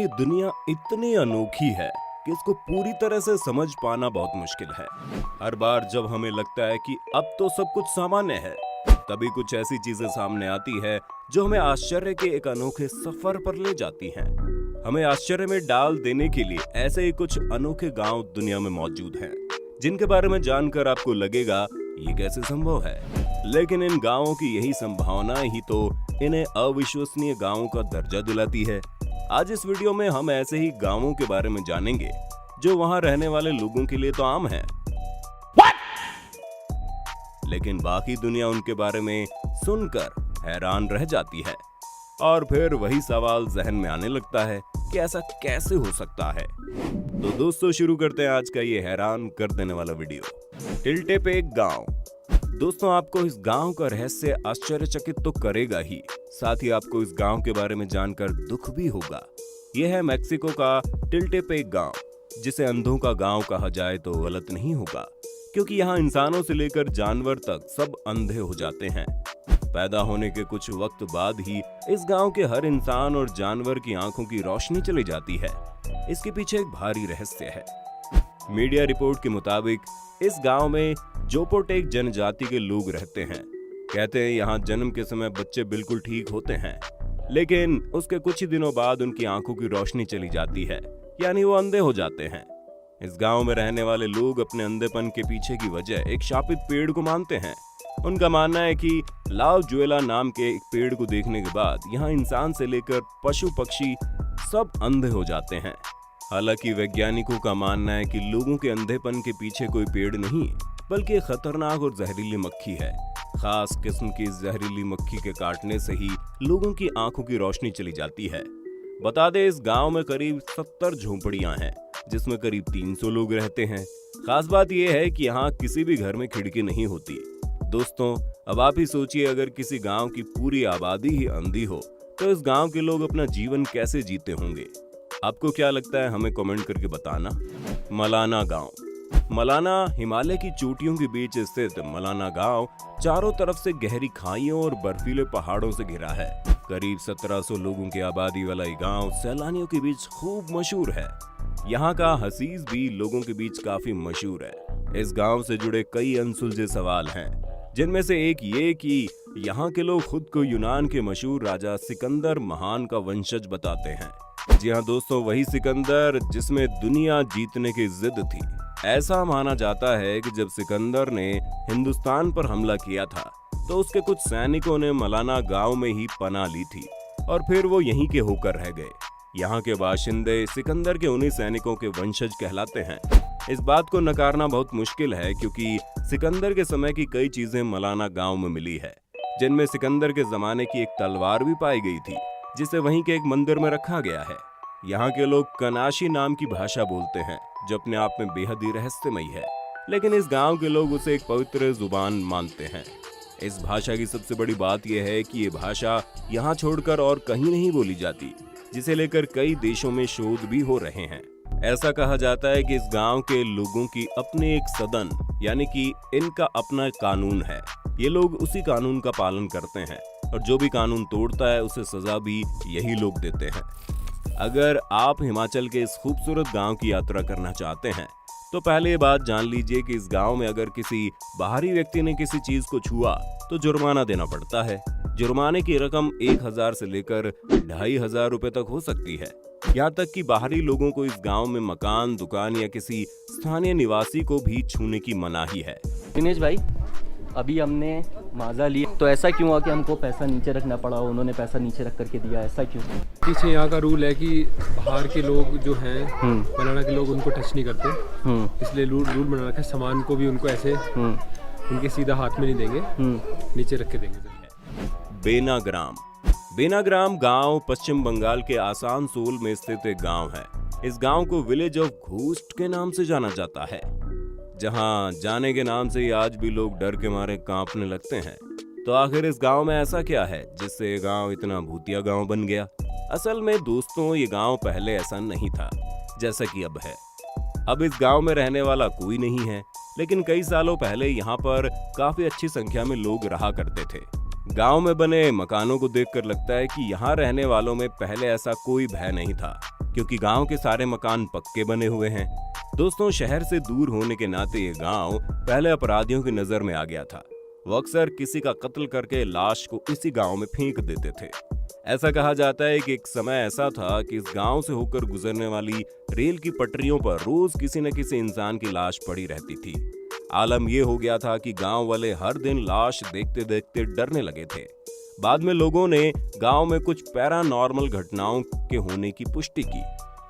ये दुनिया इतनी अनोखी है कि इसको पूरी तरह से समझ पाना बहुत मुश्किल है। हर बार जब हमें लगता है कि अब तो सब कुछ सामान्य है, तभी कुछ ऐसी चीजें सामने आती है जो हमें आश्चर्य के एक अनोखे सफर पर ले जाती हैं। हमें आश्चर्य में डाल देने के लिए ऐसे ही कुछ अनोखे गांव दुनिया में मौजूद हैं, जिनके बारे में जानकर आपको लगेगा ये कैसे संभव है। लेकिन इन गांवों की यही संभावना ही तो इन्हें अविश्वसनीय गांवों का दर्जा दिलाती है। आज इस वीडियो में हम ऐसे ही गांवों के बारे में जानेंगे जो वहां रहने वाले लोगों के लिए तो आम है, लेकिन बाकी दुनिया उनके बारे में सुनकर हैरान रह जाती है। और फिर वही सवाल जहन में आने लगता है कि ऐसा कैसे हो सकता है। तो दोस्तों, शुरू करते हैं आज का ये हैरान कर देने वाला वीडियो। टिल्टेपेक गांव। दोस्तों, आपको इस गांव का रहस्य आश्चर्यचकित तो करेगा ही, साथ ही आपको इस गांव के बारे में जानकर दुख भी होगा। यह है मैक्सिको का टिल्टेपेक गांव, जिसे अंधों का गांव कहा जाए तो गलत नहीं होगा, क्योंकि यहाँ इंसानों से लेकर जानवर तक सब अंधे हो जाते हैं। पैदा होने के कुछ वक्त बाद ही इस गांव के हर इंसान और जानवर की आंखों की रोशनी चली जाती है। इसके पीछे एक भारी रहस्य है। मीडिया रिपोर्ट के मुताबिक इस गांव में जोपोटेक जनजाति के लोग रहते हैं। कहते हैं यहाँ जन्म के समय बच्चे बिल्कुल ठीक होते हैं, लेकिन उसके कुछ ही दिनों बाद उनकी आंखों की रोशनी चली जाती है, यानी वो अंधे हो जाते हैं। इस गांव में रहने वाले लोग अपने अंधेपन के पीछे की वजह एक शापित पेड़ को मानते हैं। उनका मानना है कि लाव जुएला नाम के एक पेड़ को देखने के बाद यहाँ इंसान से लेकर पशु पक्षी सब अंधे हो जाते हैं। हालांकि वैज्ञानिकों का मानना है कि लोगों के अंधेपन के पीछे कोई पेड़ नहीं, बल्कि एक खतरनाक और जहरीली मक्खी है। खास किस्म की जहरीली मक्खी के काटने से ही लोगों की आंखों की रोशनी चली जाती है। बता दें, इस गांव में करीब 70 झोपड़ियां हैं, जिसमें करीब 300 लोग रहते हैं। खास बात यह है कि यहाँ किसी भी घर में खिड़की नहीं होती। दोस्तों, अब आप ही सोचिए, अगर किसी गांव की पूरी आबादी ही अंधी हो तो इस गांव के लोग अपना जीवन कैसे जीते होंगे। आपको क्या लगता है, हमें कमेंट करके बताना। मलाना गांव। मलाना हिमालय की चोटियों के बीच स्थित मलाना गांव चारों तरफ से गहरी खाइयों और बर्फीले पहाड़ों से घिरा है। करीब 1700 लोगों की आबादी वाला ये गांव सैलानियों के बीच खूब मशहूर है। यहाँ का हसीज भी लोगों के बीच काफी मशहूर है। इस गांव से जुड़े कई अनसुलझे सवाल हैं, जिनमें से एक ये कि यहाँ के लोग खुद को यूनान के मशहूर राजा सिकंदर महान का वंशज बताते हैं। जी हाँ दोस्तों, वही सिकंदर जिसमें दुनिया जीतने की जिद थी। ऐसा माना जाता है कि जब सिकंदर ने हिंदुस्तान पर हमला किया था तो उसके कुछ सैनिकों ने मलाना गांव में ही पनाह ली थी और फिर वो यहीं के होकर रह गए। यहाँ के बाशिंदे सिकंदर के उन्हीं सैनिकों के वंशज कहलाते हैं। इस बात को नकारना बहुत मुश्किल है, क्योंकि सिकंदर के समय की कई चीजें मलाना गांव में मिली है, जिनमें सिकंदर के जमाने की एक तलवार भी पाई गई थी, जिसे वहीं के एक मंदिर में रखा गया है। यहाँ के लोग कनाशी नाम की भाषा बोलते हैं, जो अपने आप में बेहद ही रहस्यमयी है, लेकिन इस गांव के लोग उसे एक पवित्र जुबान मानते हैं। इस भाषा की सबसे बड़ी बात यह है कि ये भाषा यहाँ छोड़कर और कहीं नहीं बोली जाती, जिसे लेकर कई देशों में शोध भी हो रहे हैं। ऐसा कहा जाता है कि इस गांव के लोगों की अपने एक सदन, यानी कि इनका अपना कानून है। ये लोग उसी कानून का पालन करते हैं और जो भी कानून तोड़ता है उसे सजा भी यही लोग देते हैं। अगर आप हिमाचल के इस खूबसूरत गांव की यात्रा करना चाहते हैं तो पहले ये बात जान लीजिए कि इस गांव में अगर किसी बाहरी व्यक्ति ने किसी चीज को छुआ तो जुर्माना देना पड़ता है। जुर्माने की रकम 1000 से लेकर 2500 रुपए तक हो सकती है। यहाँ तक कि बाहरी लोगों को इस गांव में मकान, दुकान या किसी स्थानीय निवासी को भी छूने की मनाही है। दिनेश भाई, अभी हमने माजा लिया तो ऐसा क्यों हुआ कि हमको पैसा नीचे रखना पड़ा? उन्होंने पैसा नीचे रख करके दिया, ऐसा क्यों? पीछे यहाँ का रूल है कि बाहर के लोग जो हैं मलाना के लोग उनको टच नहीं करते, इसलिए रूल बना रखा है। सामान को भी उनको ऐसे उनके सीधा हाथ में नहीं देंगे, नीचे रख के देंगे। बेनाग्राम। बेनाग्राम गांव पश्चिम बंगाल के आसानसोल में स्थित एक गांव है। इस गांव को विलेज ऑफ घोस्ट के नाम से जाना जाता है, जहां जाने के नाम से ही आज भी लोग डर के मारे कांपने लगते हैं। तो आखिर इस गांव में ऐसा क्या है जिससे ये गांव इतना भूतिया गांव बन गया? असल में दोस्तों, ये गांव पहले ऐसा नहीं था जैसा कि अब है। अब इस गांव में रहने वाला कोई नहीं है, लेकिन कई सालों पहले यहाँ पर काफी अच्छी संख्या में लोग रहा करते थे। गांव में बने मकानों को देखकर लगता है कि यहाँ रहने वालों में पहले ऐसा कोई भय नहीं था, क्योंकि गांव के सारे मकान पक्के बने हुए हैं। दोस्तों, शहर से दूर होने के नाते ये गांव पहले अपराधियों की नजर में आ गया था। वो अक्सर किसी का कत्ल करके लाश को इसी गांव में फेंक देते थे। ऐसा कहा जाता है कि एक समय ऐसा था कि इस गांव से होकर गुजरने वाली रेल की पटरियों पर रोज किसी न किसी इंसान की लाश पड़ी रहती थी। आलम यह हो गया था कि गांव वाले हर दिन लाश देखते देखते डरने लगे थे। बाद में लोगों ने गांव में कुछ पैरानॉर्मल घटनाओं के होने की पुष्टि की।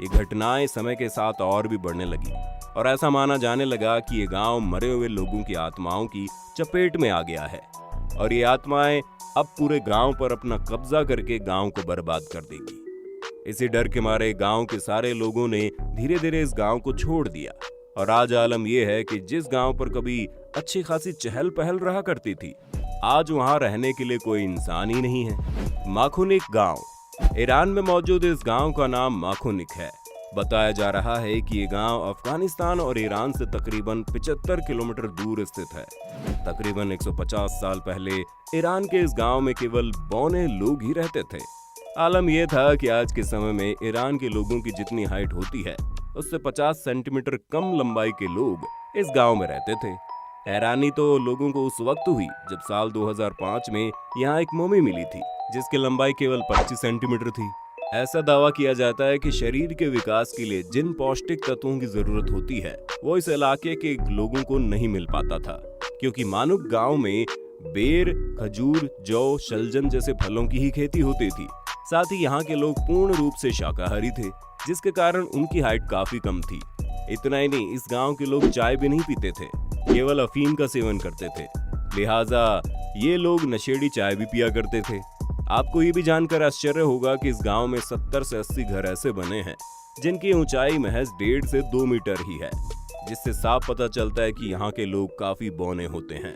ये घटनाएं समय के साथ और भी बढ़ने लगी और ऐसा माना जाने लगा कि ये गांव मरे हुए लोगों की आत्माओं की चपेट में आ गया है और ये आत्माएं अब पूरे गांव पर अपना कब्जा करके गांव को बर्बाद कर देगी। इसी डर के मारे गांव के सारे लोगों ने धीरे धीरे इस गांव को छोड़ दिया और आज आलम यह है कि जिस गांव पर कभी अच्छी खासी चहल पहल रहा करती थी, आज वहां रहने के लिए कोई इंसान ही नहीं है। माखुनिक गांव। ईरान में मौजूद इस गांव का नाम माखुनिक है। बताया जा रहा है कि ये गांव अफगानिस्तान और ईरान से तकरीबन 75 किलोमीटर दूर स्थित है। तकरीबन 150 साल पहले ईरान के इस गांव में केवल बौने लोग ही रहते थे। आलम यह था कि आज के समय में ईरान के लोगों की जितनी हाइट होती है, उससे 50 सेंटीमीटर कम लंबाई के लोग इस गांव में रहते थे। हैरानी तो लोगों को उस वक्त हुई जब साल 2005 में यहाँ एक मोमी मिली थी जिसकी लंबाई केवल 25 सेंटीमीटर थी। ऐसा दावा किया जाता है कि शरीर के विकास के लिए जिन पौष्टिक तत्वों की जरूरत होती है वो इस इलाके के लोगों को नहीं मिल पाता था, क्योंकि मानुक गांव में बेर, खजूर, जौ, शलजम जैसे फलों की ही खेती होती थी। साथ ही यहाँ के लोग पूर्ण रूप से शाकाहारी थे, जिसके कारण उनकी हाइट काफी कम थी। इतना ही नहीं, इस गांव के लोग चाय भी नहीं पीते थे, केवल अफीम का सेवन करते थे। लिहाजा ये लोग नशेड़ी चाय भी पिया करते थे। आपको ये भी जानकर आश्चर्य होगा कि इस गांव में 70 से 80 घर ऐसे बने हैं जिनकी ऊंचाई महज 1.5 से 2 मीटर ही है, जिससे साफ पता चलता है कि यहाँ के लोग काफी बौने होते हैं।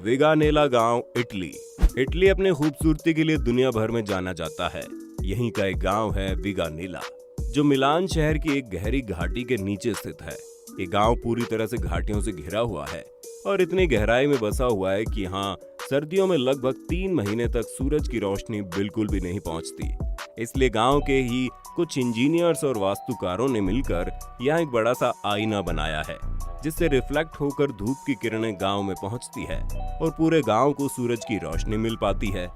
विगानेला गांव, इटली। इटली अपने खूबसूरती के लिए दुनिया भर में जाना जाता है। यहीं का एक गांव है विगानेला, जो मिलान शहर की एक गहरी घाटी के नीचे स्थित है। ये गांव पूरी तरह से घाटियों से घिरा हुआ है और इतनी गहराई में बसा हुआ है कि यहाँ सर्दियों में लगभग 3 महीने तक सूरज की रोशनी बिल्कुल भी नहीं पहुंचती। इसलिए गांव के ही कुछ इंजीनियर्स और वास्तुकारों ने मिलकर यहाँ एक बड़ा सा आईना बनाया है, जिससे रिफ्लेक्ट होकर धूप की किरणें गांव में पहुंचती है और पूरे गांव को सूरज की रोशनी मिल पाती है।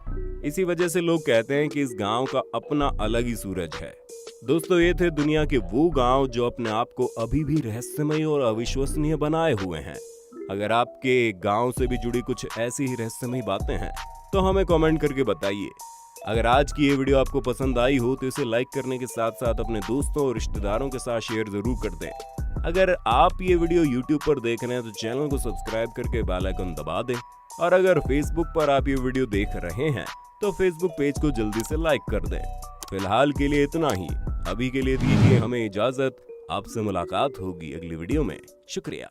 इसी वजह से लोग कहते हैं कि इस गांव का अपना अलग ही सूरज है। दोस्तों, ये थे दुनिया के वो गांव जो अपने आप को अभी भी रहस्यमय और अविश्वसनीय बनाए हुए हैं। अगर आपके गांव से भी जुड़ी कुछ ऐसी ही रहस्यमयी बातें हैं तो हमें कमेंट करके बताइए। अगर आज की ये वीडियो आपको पसंद आई हो तो इसे लाइक करने के साथ साथ अपने दोस्तों और रिश्तेदारों के साथ शेयर जरूर कर दें। अगर आप ये वीडियो YouTube पर देख रहे हैं तो चैनल को सब्सक्राइब करके बेल आइकन दबा दें, और अगर Facebook पर आप ये वीडियो देख रहे हैं तो Facebook पेज को जल्दी से लाइक कर दें। फिलहाल के लिए इतना ही। अभी के लिए दीजिए हमें इजाजत। आपसे मुलाकात होगी अगली वीडियो में। शुक्रिया।